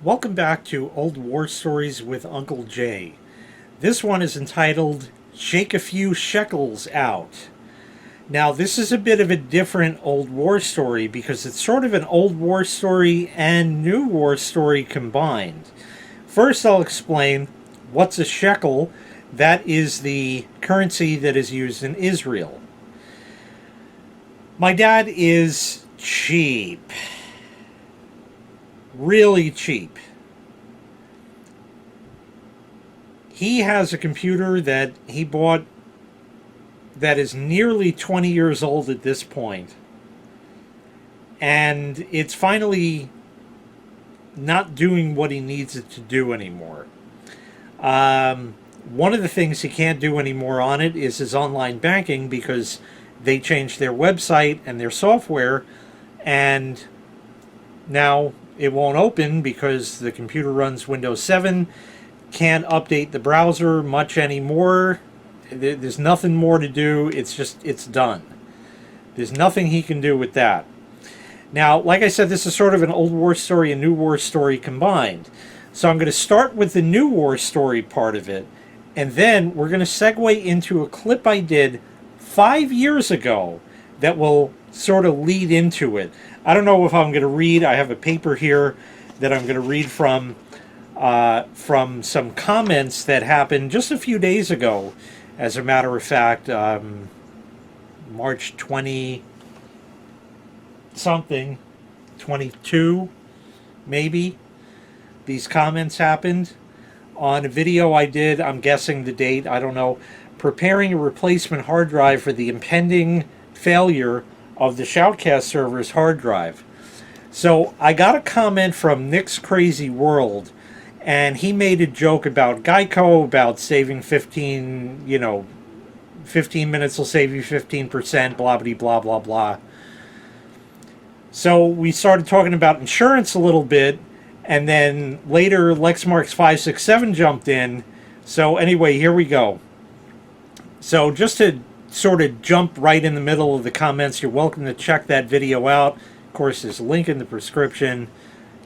Welcome back to Old War Stories with Uncle Jay. This one is entitled Shake a Few Shekels Out. Now, this is a bit of a different Old War story because it's sort of an Old War story and New War story combined. First, I'll explain what's a shekel. That is the currency that is used in Israel. My dad is cheap. Really cheap. He has a computer that he bought that is nearly 20 years old at this point, and it's finally not doing what he needs it to do anymore. One of the things he can't do anymore on it is his online banking because they changed their website and their software, and now it won't open because the computer runs Windows 7, can't update the browser much anymore. There's nothing more to do. It's done. There's nothing he can do with that. Now, like I said, this is sort of an Old War story and New War story combined. So I'm going to start with the New War story part of it, and then we're going to segue into a clip I did 5 years ago that will sort of lead into it. I don't know if I'm going to read. I have a paper here that I'm going to read from some comments that happened just a few days ago. As a matter of fact, March 20 something, 22 maybe, these comments happened on a video I did. I'm guessing the date, I don't know. Preparing a replacement hard drive for the impending failure of the Shoutcast server's hard drive. So I got a comment from Nick's Crazy World, and he made a joke about Geico, about saving 15 minutes will save you 15%, blah, blah, blah, blah, blah. So we started talking about insurance a little bit, and then later Lexmarks567 jumped in. So anyway, here we go. So just to sort of jump right in the middle of the comments, you're welcome to check that video out. Of course, there's a link in the prescription.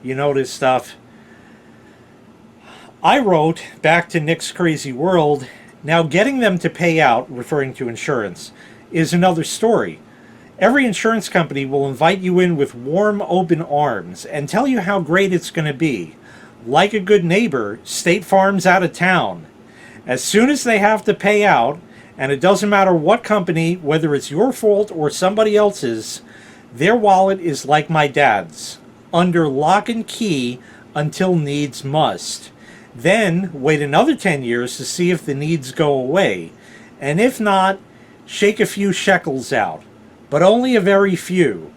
You know this stuff. I wrote back to Nick's Crazy World, now getting them to pay out, referring to insurance, is another story. Every insurance company will invite you in with warm, open arms and tell you how great it's going to be. Like a good neighbor, State Farm's out of town. As soon as they have to pay out, and it doesn't matter what company, whether it's your fault or somebody else's, their wallet is like my dad's, under lock and key until needs must. Then wait another 10 years to see if the needs go away. And if not, shake a few shekels out. But only a very few.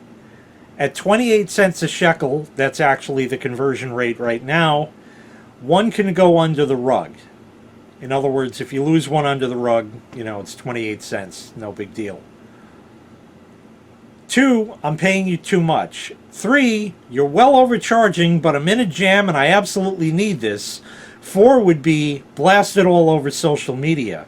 At 28 cents a shekel, that's actually the conversion rate right now, one can go under the rug. In other words, if you lose one under the rug, it's 28 cents. No big deal. 2, I'm paying you too much. 3, you're well overcharging, but I'm in a jam and I absolutely need this. 4 would be blasted all over social media.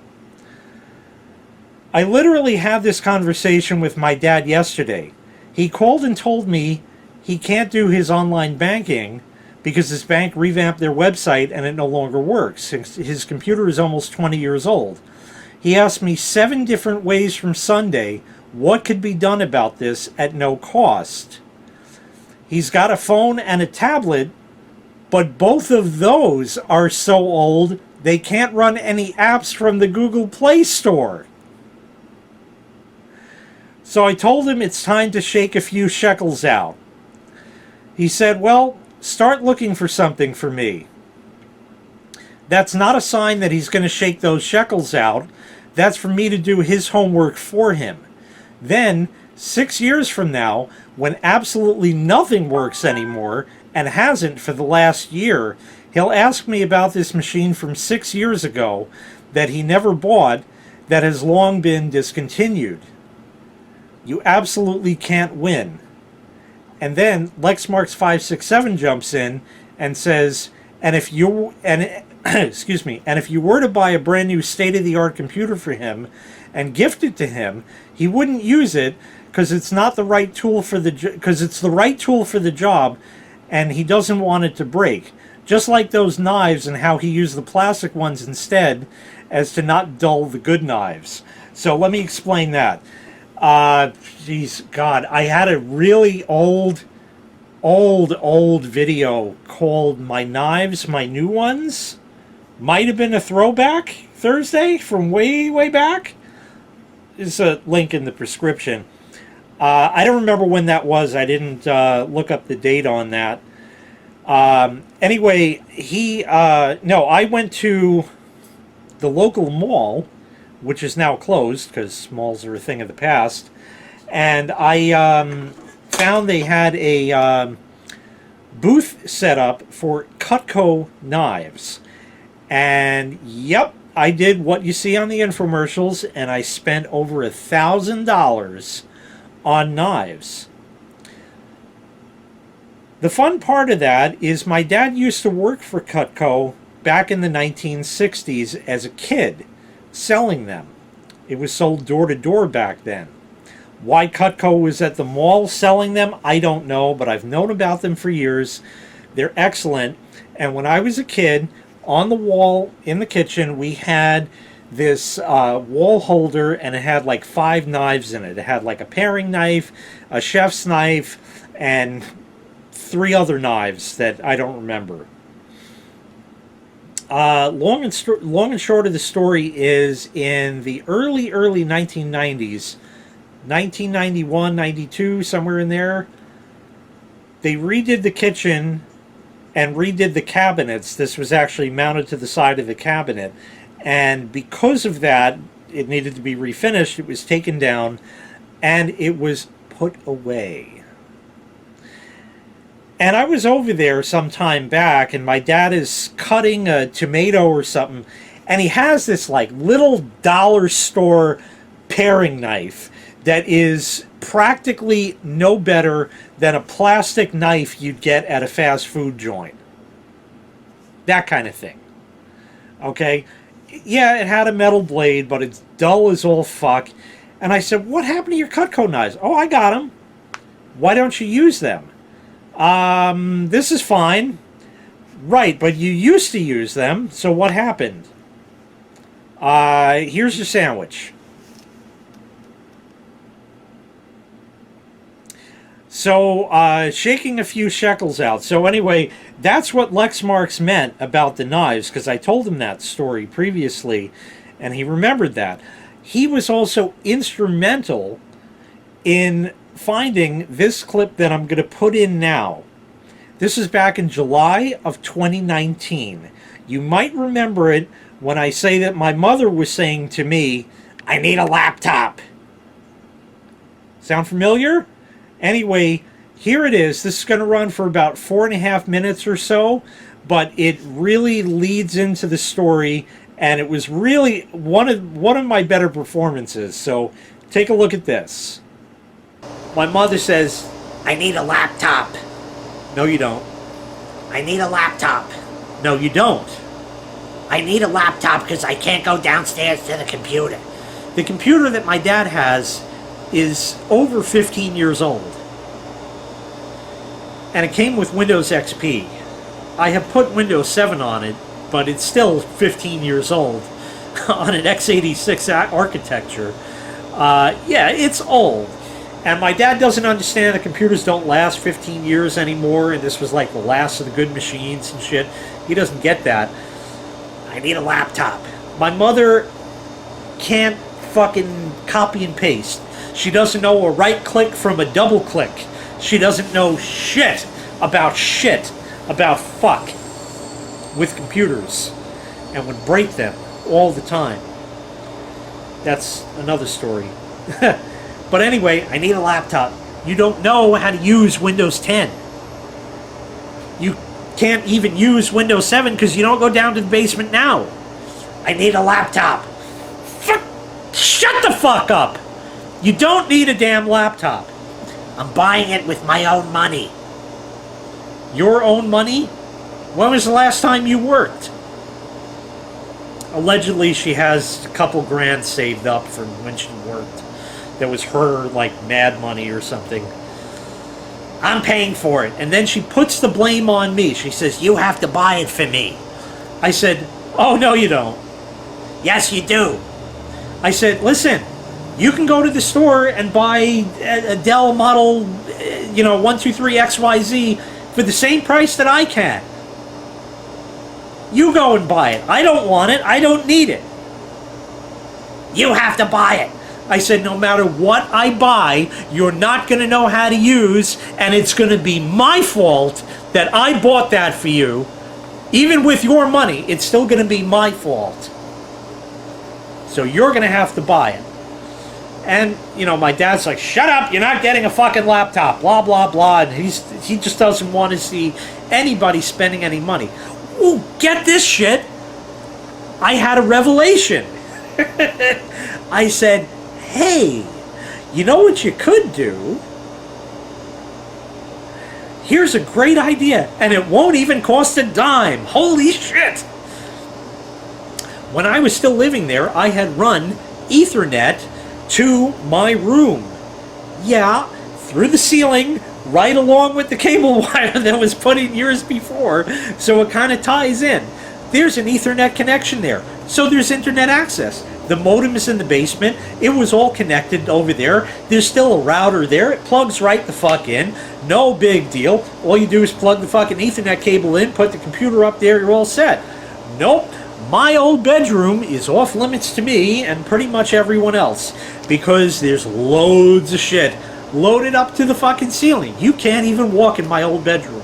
I literally had this conversation with my dad yesterday. He called and told me he can't do his online banking because his bank revamped their website and it no longer works. His computer is almost 20 years old. He asked me 7 different ways from Sunday what could be done about this at no cost. He's got a phone and a tablet, but both of those are so old they can't run any apps from the Google Play Store. So I told him it's time to shake a few shekels out. He said, well, start looking for something for me. That's not a sign that he's going to shake those shekels out. That's for me to do his homework for him. Then, 6 years from now, when absolutely nothing works anymore, and hasn't for the last year, he'll ask me about this machine from 6 years ago that he never bought that has long been discontinued. You absolutely can't win. And then Lexmarks567 jumps in and says, and if you were to buy a brand new state-of-the-art computer for him and gift it to him, he wouldn't use it because it's not the right tool for the job, and he doesn't want it to break. Just like those knives and how he used the plastic ones instead as to not dull the good knives. So let me explain that. Geez, God, I had a really old video called My Knives, My New Ones. Might have been a throwback Thursday from way back. There's a link in the prescription. I don't remember when that was. I didn't look up the date on that. Anyway, I went to the local mall, which is now closed because malls are a thing of the past, and I found they had a booth set up for Cutco knives. And yep, I did what you see on the infomercials, and I spent over $1,000 on knives. The fun part of that is my dad used to work for Cutco back in the 1960s as a kid, selling them. It was sold door to door back then. Why Cutco was at the mall selling them, I don't know, but I've known about them for years. They're excellent. And when I was a kid, on the wall in the kitchen, we had this wall holder, and it had like 5 knives in it. It had like a paring knife, a chef's knife, and 3 other knives that I don't remember. Long and short of the story is, in the early 1990s, 1991, 92, somewhere in there, they redid the kitchen and redid the cabinets. This was actually mounted to the side of the cabinet, and because of that, it needed to be refinished. It was taken down and it was put away. And I was over there some time back, and my dad is cutting a tomato or something, and he has this like little dollar store paring knife that is practically no better than a plastic knife you'd get at a fast food joint. That kind of thing. Okay? Yeah, it had a metal blade, but it's dull as all fuck. And I said, what happened to your Cutco knives? Oh, I got them. Why don't you use them? This is fine. Right, but you used to use them, so what happened? Here's your sandwich. So, shaking a few shekels out. So anyway, that's what Lex Marks meant about the knives, because I told him that story previously, and he remembered that. He was also instrumental in finding this clip that I'm going to put in now. This is back in July of 2019. You might remember it when I say that my mother was saying to me, I need a laptop. Sound familiar? Anyway, here it is. This is going to run for about 4.5 minutes or so, but it really leads into the story, and it was really one of my better performances. So take a look at this. My mother says, I need a laptop. No, you don't. I need a laptop. No, you don't. I need a laptop because I can't go downstairs to the computer. The computer that my dad has is over 15 years old. And it came with Windows XP. I have put Windows 7 on it, but it's still 15 years old on an x86 architecture. Yeah, it's old. And my dad doesn't understand that computers don't last 15 years anymore, and this was like the last of the good machines and shit. He doesn't get that. I need a laptop. My mother can't fucking copy and paste. She doesn't know a right click from a double click. She doesn't know shit about fuck with computers, and would break them all the time. That's another story. But anyway, I need a laptop. You don't know how to use Windows 10. You can't even use Windows 7 because you don't go down to the basement now. I need a laptop. Shut the fuck up! You don't need a damn laptop. I'm buying it with my own money. Your own money? When was the last time you worked? Allegedly, she has a couple grand saved up from when she worked. That was her, like, mad money or something. I'm paying for it. And then she puts the blame on me. She says, you have to buy it for me. I said, oh, no, you don't. Yes, you do. I said, listen, you can go to the store and buy a Dell model, 123XYZ for the same price that I can. You go and buy it. I don't want it. I don't need it. You have to buy it. I said, no matter what I buy, you're not going to know how to use, and it's going to be my fault that I bought that for you. Even with your money, it's still going to be my fault. So you're going to have to buy it. And, my dad's like, shut up, you're not getting a fucking laptop, blah, blah, blah. And he just doesn't want to see anybody spending any money. Ooh, get this shit. I had a revelation. I said, hey, you know what you could do? Here's a great idea, and it won't even cost a dime. Holy shit! When I was still living there, I had run Ethernet to my room. Yeah, through the ceiling, right along with the cable wire that was put in years before, so it kind of ties in. There's an Ethernet connection there, so there's internet access. The modem is in the basement. It was all connected over there. There's still a router there. It plugs right the fuck in. No big deal. All you do is plug the fucking Ethernet cable in, put the computer up there, you're all set. Nope. My old bedroom is off limits to me and pretty much everyone else because there's loads of shit loaded up to the fucking ceiling. You can't even walk in my old bedroom.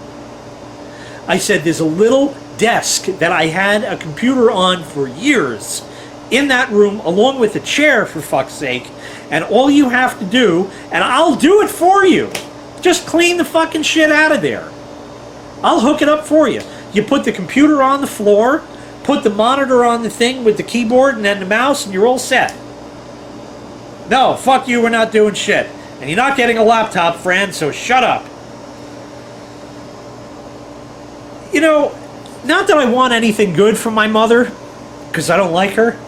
I said there's a little desk that I had a computer on for years in that room, along with a chair, for fuck's sake, and all you have to do, and I'll do it for you, just clean the fucking shit out of there. I'll hook it up for you. You put the computer on the floor, put the monitor on the thing with the keyboard and then the mouse, and you're all set. No, fuck you, we're not doing shit. And you're not getting a laptop, friend, so shut up. Not that I want anything good from my mother, because I don't like her,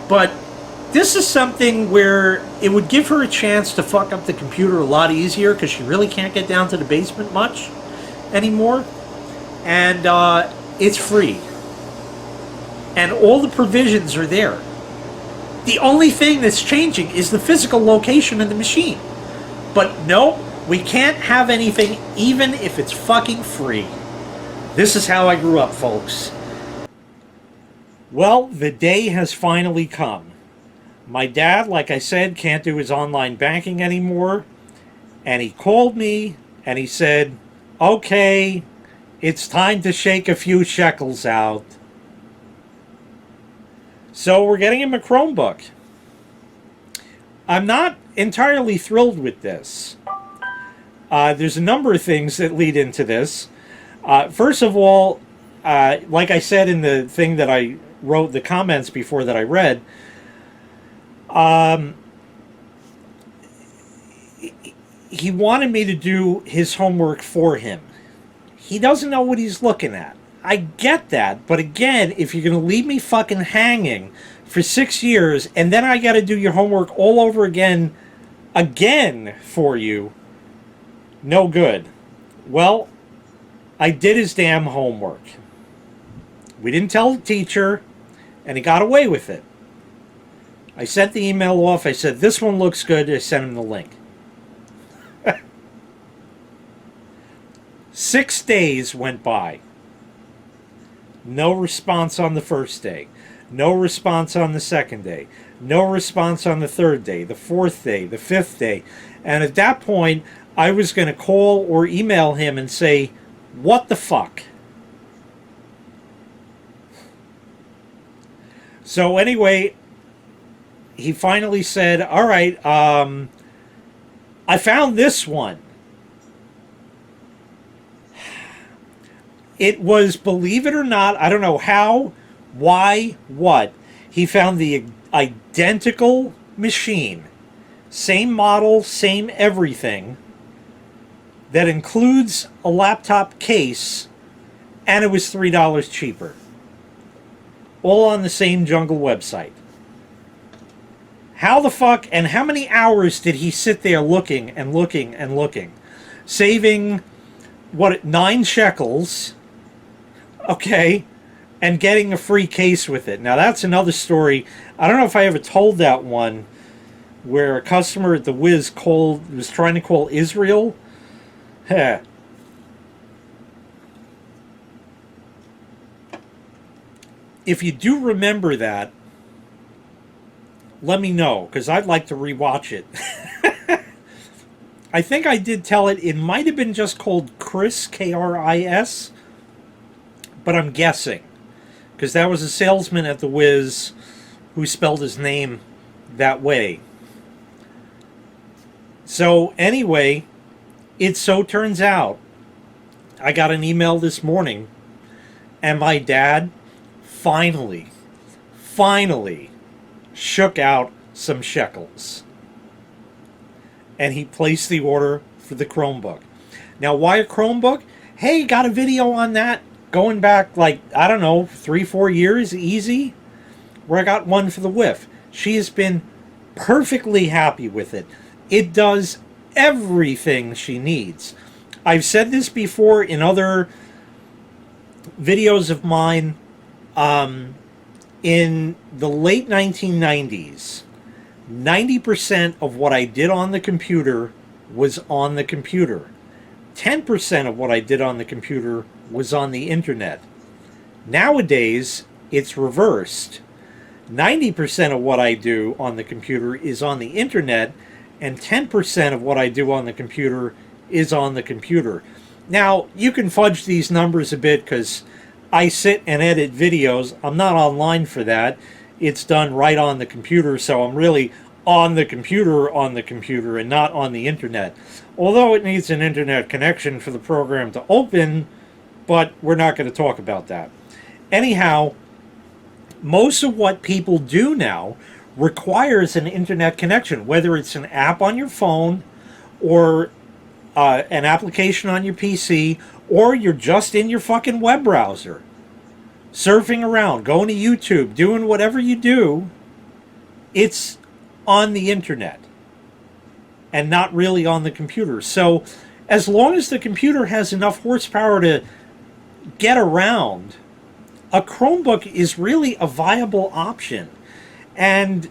but this is something where it would give her a chance to fuck up the computer a lot easier, because she really can't get down to the basement much anymore. And it's free. And all the provisions are there. The only thing that's changing is the physical location of the machine. But no, we can't have anything even if it's fucking free. This is how I grew up, folks. Well, the day has finally come. My dad, like I said, can't do his online banking anymore. And he called me and he said, okay, it's time to shake a few shekels out. So we're getting him a Chromebook. I'm not entirely thrilled with this. There's a number of things that lead into this. First of all, like I said in the thing that I wrote, the comments before that I read, he wanted me to do his homework for him. He doesn't know what he's looking at. I get that, but again, if you're going to leave me fucking hanging for 6 years and then I got to do your homework all over again for you, no good. Well, I did his damn homework. We didn't tell the teacher, and he got away with it. I sent the email off. I said, this one looks good. I sent him the link. 6 days went by. No response on the first day. No response on the second day. No response on the third day, the fourth day, the fifth day. And at that point, I was going to call or email him and say, what the fuck? So anyway, he finally said, all right, I found this one. It was, believe it or not, I don't know how, why, what. He found the identical machine. Same model, same everything. That includes a laptop case, and it was $3 cheaper. All on the same jungle website. How the fuck, and how many hours did he sit there looking and looking and looking? saving, what, 9 shekels, okay, and getting a free case with it. Now, that's another story. I don't know if I ever told that one, where a customer at the Wiz was trying to call Israel. Heh. If you do remember that, let me know, because I'd like to rewatch it. I think I did tell it. It might have been just called Chris, Kris, but I'm guessing, because that was a salesman at the Wiz who spelled his name that way. So anyway, it so turns out I got an email this morning, and my dad finally shook out some shekels. And he placed the order for the Chromebook. Now, why a Chromebook? Hey, got a video on that going back, like, I don't know, 3-4 years, easy, where I got one for the wife. She has been perfectly happy with it. It does everything she needs. I've said this before in other videos of mine. In the late 1990s, 90% of what I did on the computer was on the computer. 10% of what I did on the computer was on the internet. Nowadays, it's reversed. 90% of what I do on the computer is on the internet, and 10% of what I do on the computer is on the computer. Now, you can fudge these numbers a bit because I sit and edit videos. I'm not online for that. It's done right on the computer, so I'm really on the computer and not on the internet. Although it needs an internet connection for the program to open, but we're not going to talk about that. Anyhow, most of what people do now requires an internet connection, whether it's an app on your phone or an application on your PC, or you're just in your fucking web browser, surfing around, going to YouTube, doing whatever you do. It's on the internet and not really on the computer. So as long as the computer has enough horsepower to get around, a Chromebook is really a viable option. And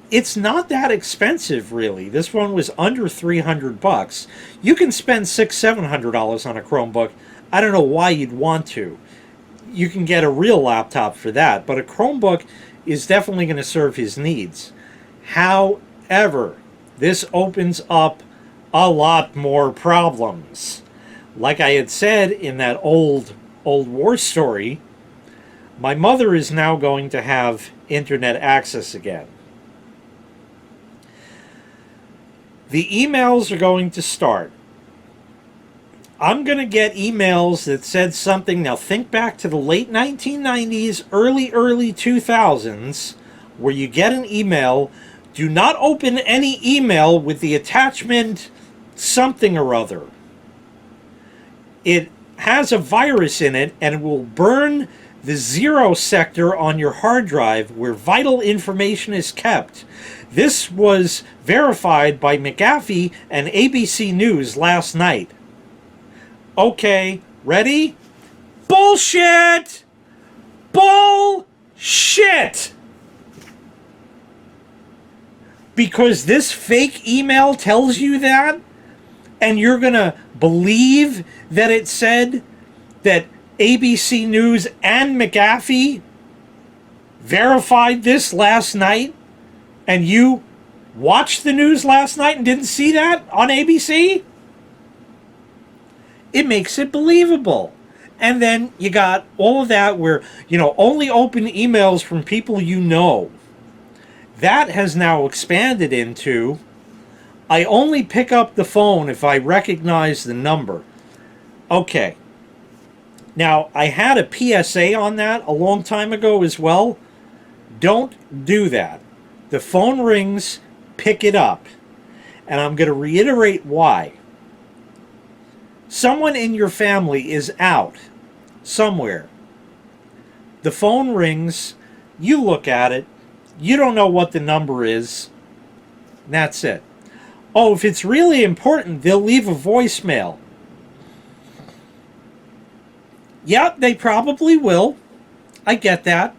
it's not that expensive, really. This one was under $300. You can spend $600-700 on a Chromebook. I don't know why you'd want to. You can get a real laptop for that, but a Chromebook is definitely going to serve his needs. However, this opens up a lot more problems. Like I had said in that old war story, my mother is now going to have internet access again. The emails are going to start. I'm going to get emails that said something. Now think back to the late 1990s, early 2000s, where you get an email. Do not open any email with the attachment something or other. It has a virus in it, and it will burn the 0 sector on your hard drive where vital information is kept. This was verified by McAfee and ABC News last night. Okay, ready? Bullshit! Bullshit! Because this fake email tells you that, and you're gonna believe that it said that ABC News and McAfee verified this last night, and you watched the news last night and didn't see that on ABC? It makes it believable. And then you got all of that where, only open emails from people you know. That has now expanded into, I only pick up the phone if I recognize the number. Okay. Now, I had a PSA on that a long time ago as well. Don't do that. The phone rings, pick it up. And I'm going to reiterate why. Someone in your family is out somewhere. The phone rings, you look at it, you don't know what the number is, and that's it. Oh, if it's really important, they'll leave a voicemail. Yep, they probably will. I get that.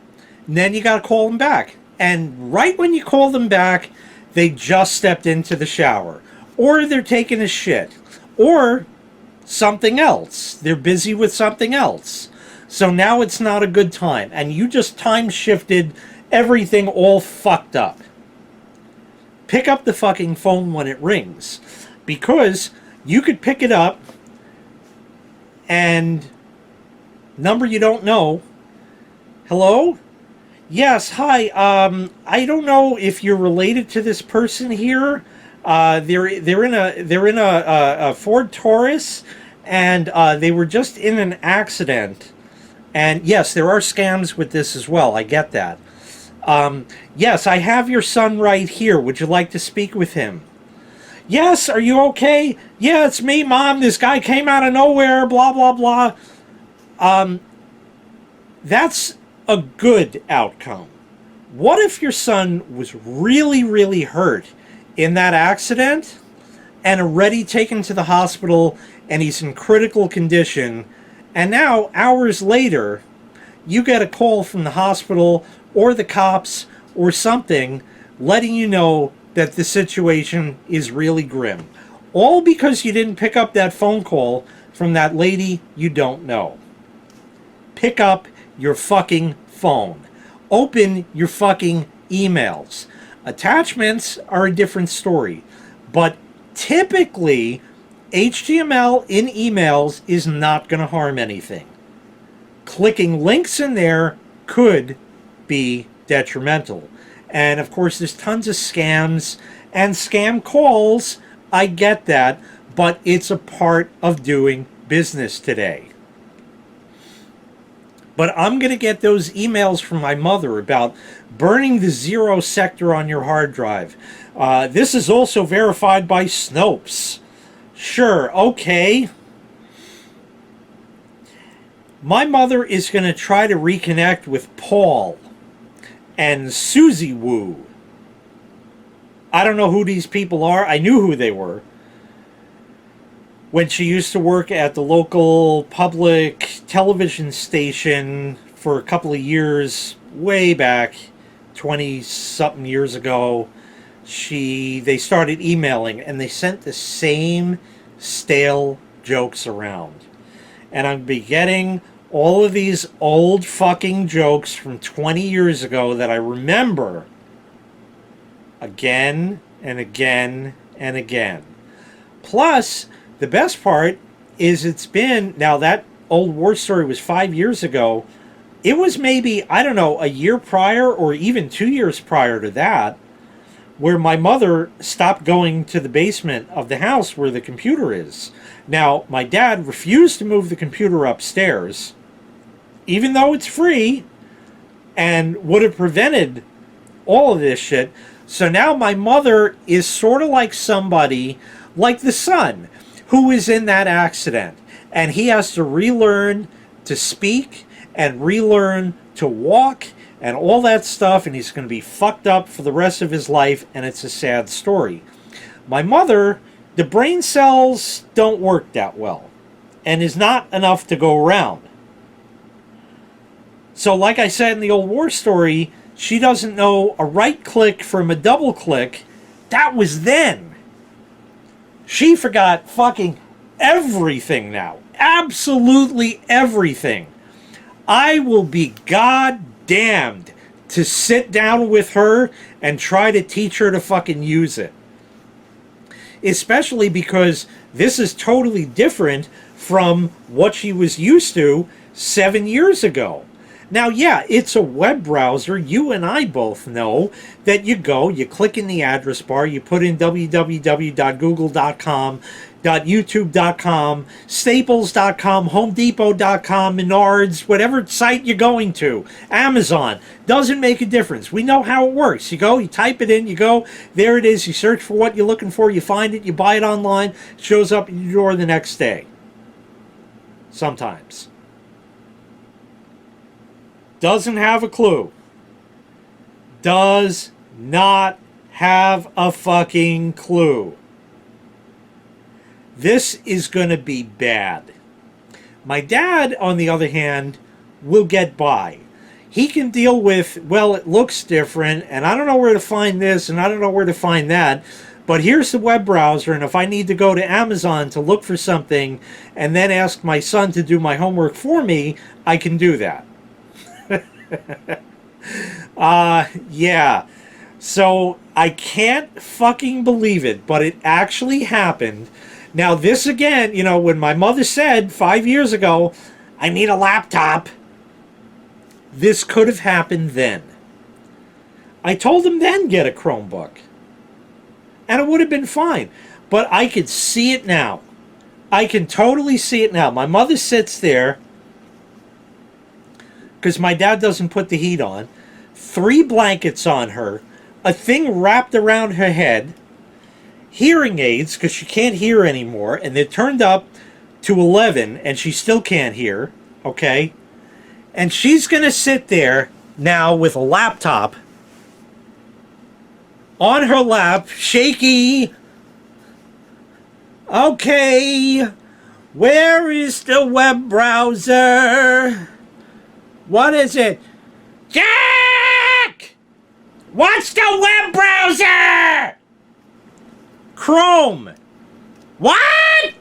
And then you got to call them back. And right when you call them back, they just stepped into the shower. Or they're taking a shit. Or something else. They're busy with something else. So now it's not a good time. And you just time shifted everything all fucked up. Pick up the fucking phone when it rings. Because you could pick it up and number you don't know. Hello? Yes, hi. I don't know if you're related to this person here. They're in a Ford Taurus, and they were just in an accident. And yes, there are scams with this as well. I get that. Yes, I have your son right here. Would you like to speak with him? Yes, are you okay? Yeah, it's me, Mom. This guy came out of nowhere. Blah blah blah. That's a good outcome. What if your son was really, really hurt in that accident and already taken to the hospital and he's in critical condition, and now, hours later, you get a call from the hospital or the cops or something letting you know that the situation is really grim. All because you didn't pick up that phone call from that lady you don't know. Pick up your fucking phone. Open your fucking emails. Attachments are a different story. But typically, HTML in emails is not going to harm anything. Clicking links in there could be detrimental. And of course, there's tons of scams and scam calls. I get that. But it's a part of doing business today. But I'm going to get those emails from my mother about burning the 0 sector on your hard drive. This is also verified by Snopes. Sure, okay. My mother is going to try to reconnect with Paul and Susie Woo. I don't know who these people are. I knew who they were when she used to work at the local public television station for a couple of years, way back, 20-something years ago. They started emailing, and they sent the same stale jokes around. And I'm be getting all of these old fucking jokes from 20 years ago that I remember again and again and again. Plus, the best part is it's been, now that old war story was 5 years ago. It was maybe, I don't know, a year prior or even 2 years prior to that, where my mother stopped going to the basement of the house where the computer is. Now, my dad refused to move the computer upstairs, even though it's free, and would have prevented all of this shit. So now my mother is sort of like somebody, like the son, who is in that accident. And he has to relearn to speak and relearn to walk and all that stuff, and he's going to be fucked up for the rest of his life, and it's a sad story. My mother, the brain cells don't work that well, and is not enough to go around. So like I said in the old war story, she doesn't know a right click from a double click. That was then. She forgot fucking everything now. Absolutely everything. I will be goddamned to sit down with her and try to teach her to fucking use it. Especially because this is totally different from what she was used to 7 years ago. Now, yeah, it's a web browser. You and I both know that you click in the address bar, you put in www.google.com, .youtube.com, staples.com, homedepot.com, Menards, whatever site you're going to, Amazon, doesn't make a difference. We know how it works. You go, you type it in, you go, there it is, you search for what you're looking for, you find it, you buy it online, it shows up at your door the next day. Sometimes. Doesn't have a clue. Does not have a fucking clue. This is going to be bad. My dad, on the other hand, will get by. He can deal with, well, it looks different, and I don't know where to find this, and I don't know where to find that, but here's the web browser, and if I need to go to Amazon to look for something and then ask my son to do my homework for me, I can do that. Yeah. So I can't fucking believe it, but it actually happened. Now, this again, you know, when my mother said 5 years ago, I need a laptop, this could have happened then. I told him then get a Chromebook. And it would have been fine. But I could see it now. I can totally see it now. My mother sits there, because my dad doesn't put the heat on, 3 blankets on her, a thing wrapped around her head, hearing aids, because she can't hear anymore, and they're turned up to 11, and she still can't hear, okay? And she's going to sit there now with a laptop on her lap, shaky. Okay, where is the web browser? What is it? Jack! What's the web browser? Chrome. What?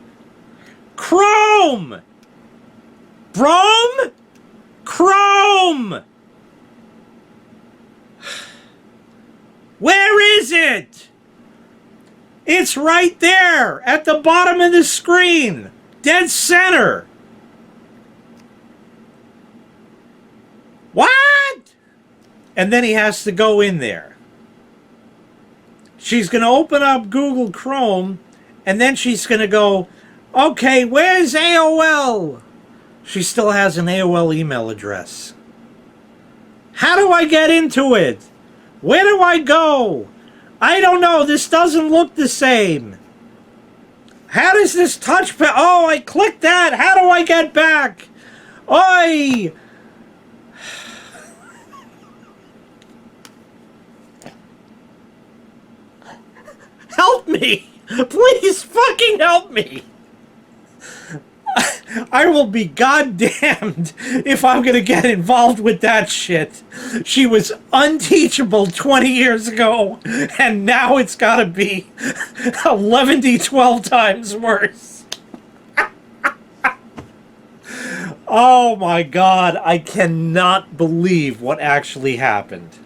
Chrome. Brome? Chrome. Where is it? It's right there at the bottom of the screen. Dead center. What? And then he has to go in there. She's going to open up Google Chrome, and then she's going to go, okay, where's AOL? She still has an AOL email address. How do I get into it? Where do I go? I don't know. This doesn't look the same. How does this touchpad? Oh, I clicked that. How do I get back? Oi! Help me! Please fucking help me! I will be goddamned if I'm gonna get involved with that shit. She was unteachable 20 years ago, and now it's gotta be 12 times worse. Oh my god, I cannot believe what actually happened.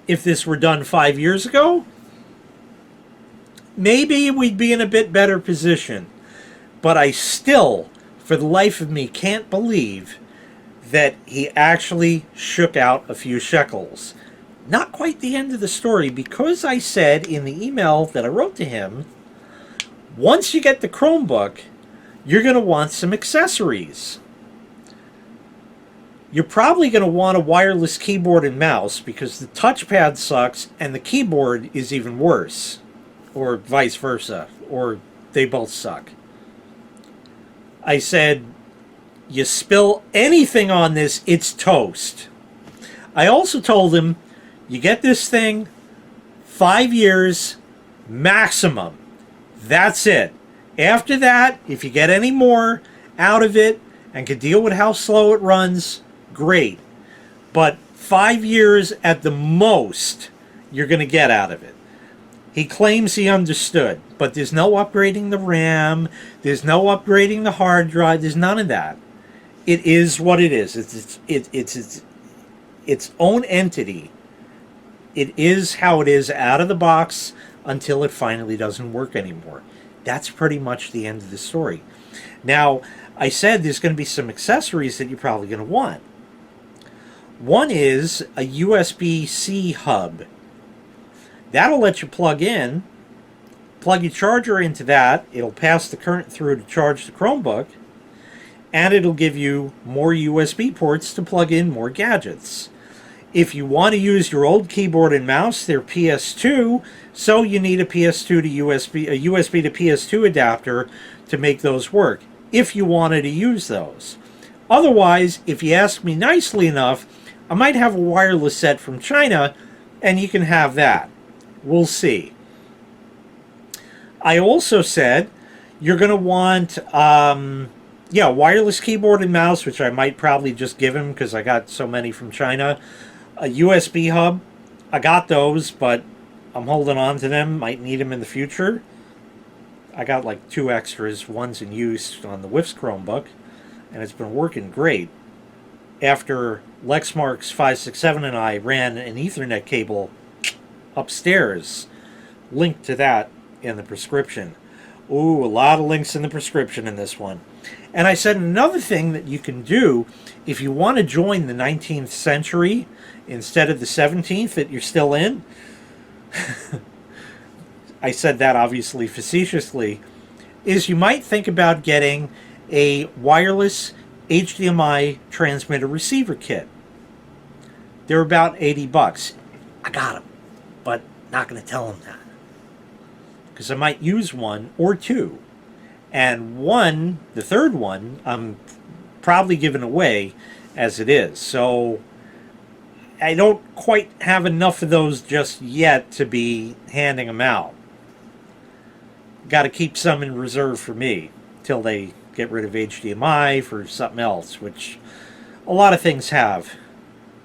If this were done 5 years ago, maybe we'd be in a bit better position. But I still, for the life of me, can't believe that he actually shook out a few shekels. Not quite the end of the story, because I said in the email that I wrote to him, once you get the Chromebook, you're going to want some accessories. You're probably going to want a wireless keyboard and mouse, because the touchpad sucks and the keyboard is even worse. Or vice versa. Or they both suck. I said, you spill anything on this, it's toast. I also told him, you get this thing, 5 years maximum. That's it. After that, if you get any more out of it and can deal with how slow it runs, great. But 5 years at the most, you're going to get out of it. He claims he understood, but there's no upgrading the RAM, there's no upgrading the hard drive, there's none of that. It is what it is. It's its own entity. It is how it is out of the box until it finally doesn't work anymore. That's pretty much the end of the story. Now, I said there's going to be some accessories that you're probably going to want. One is a USB-C hub. That'll let you plug your charger into that. It'll pass the current through to charge the Chromebook, and it'll give you more USB ports to plug in more gadgets. If you want to use your old keyboard and mouse, they're PS2, so you need a PS2 to USB, a USB to PS2 adapter to make those work, if you wanted to use those. Otherwise, if you ask me nicely enough, I might have a wireless set from China, and you can have that. We'll see. I also said you're going to want, yeah, wireless keyboard and mouse, which I might probably just give him because I got so many from China. A USB hub. I got those, but I'm holding on to them. Might need them in the future. I got like 2 extras. One's in use on the WIF's Chromebook, and it's been working great. After Lexmark's 567 and I ran an Ethernet cable upstairs, linked to that in the prescription. Ooh, a lot of links in the prescription in this one. And I said another thing that you can do if you want to join the 19th century instead of the 17th that you're still in. I said that obviously facetiously, is you might think about getting a wireless HDMI transmitter receiver kit. They're about $80. I got them, but not going to tell them that, because I might use one or two. And one, the third one, I'm probably giving away as it is. So I don't quite have enough of those just yet to be handing them out. Got to keep some in reserve for me till they get rid of HDMI for something else, which a lot of things have.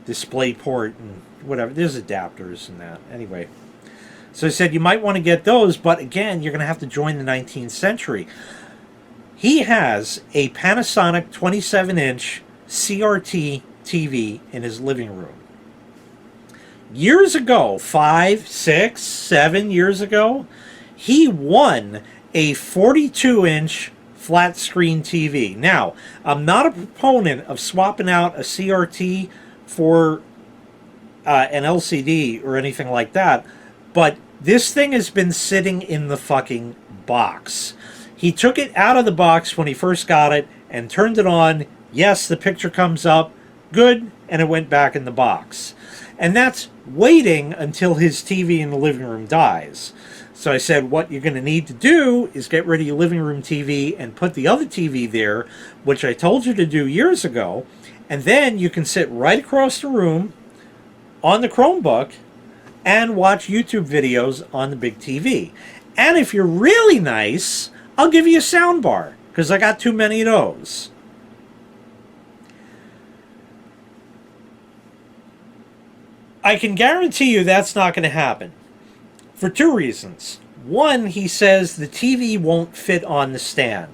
DisplayPort and whatever. There's adapters and that. Anyway. So I said you might want to get those, but again, you're going to have to join the 19th century. He has a Panasonic 27-inch CRT TV in his living room. Years ago, 5, 6, 7 years ago, he won a 42-inch flat screen TV. Now, I'm not a proponent of swapping out a CRT for an LCD or anything like that, but this thing has been sitting in the fucking box. He took it out of the box when he first got it and turned it on. Yes, the picture comes up. Good. And it went back in the box. And that's waiting until his TV in the living room dies. So I said, what you're going to need to do is get rid of your living room TV and put the other TV there, which I told you to do years ago. And then you can sit right across the room on the Chromebook and watch YouTube videos on the big TV. And if you're really nice, I'll give you a sound bar, because I got too many of those. I can guarantee you that's not going to happen. For 2 reasons. One, he says the TV won't fit on the stand.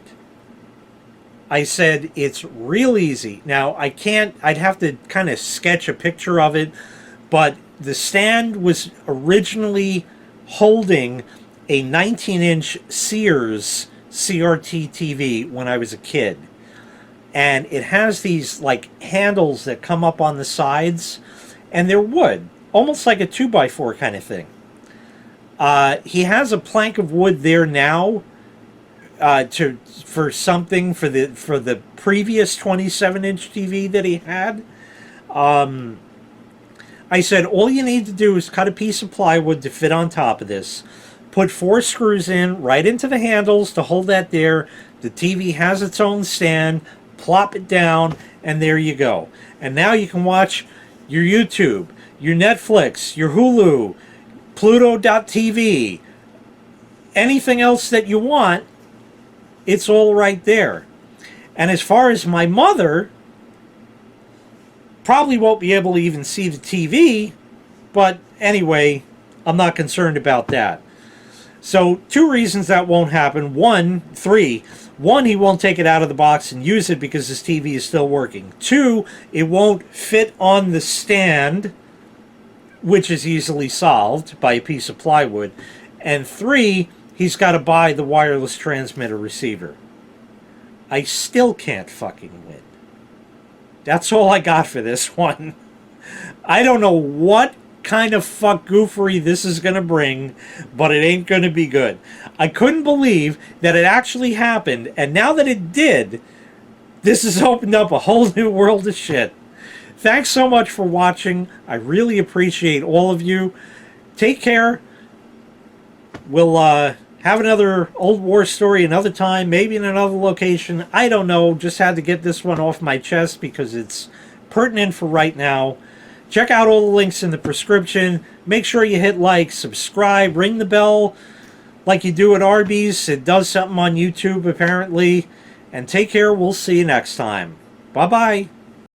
I said it's real easy. Now, I'd have to kind of sketch a picture of it, but the stand was originally holding a 19-inch Sears CRT TV when I was a kid. And it has these like handles that come up on the sides, and they're wood, almost like a 2x4 kind of thing. He has a plank of wood there now for the previous 27-inch TV that he had. I said all you need to do is cut a piece of plywood to fit on top of this. Put 4 screws in right into the handles to hold that there. The TV has its own stand. Plop it down, and there you go. And now you can watch your YouTube, your Netflix, your Hulu, Pluto.tv, anything else that you want. It's all right there. And as far as my mother, probably won't be able to even see the TV, but anyway, I'm not concerned about that. So 2 reasons that won't happen. 3, he won't take it out of the box and use it because his TV is still working. 2, it won't fit on the stand, which is easily solved by a piece of plywood. And 3, he's got to buy the wireless transmitter receiver. I still can't fucking win. That's all I got for this one. I don't know what kind of fuck goofery this is going to bring, but it ain't going to be good. I couldn't believe that it actually happened, and now that it did, this has opened up a whole new world of shit. Thanks so much for watching. I really appreciate all of you. Take care. We'll have another old war story another time, maybe in another location. I don't know. Just had to get this one off my chest because it's pertinent for right now. Check out all the links in the prescription. Make sure you hit like, subscribe, ring the bell. like you do at Arby's. It does something on YouTube, apparently. And take care. We'll see you next time. Bye bye.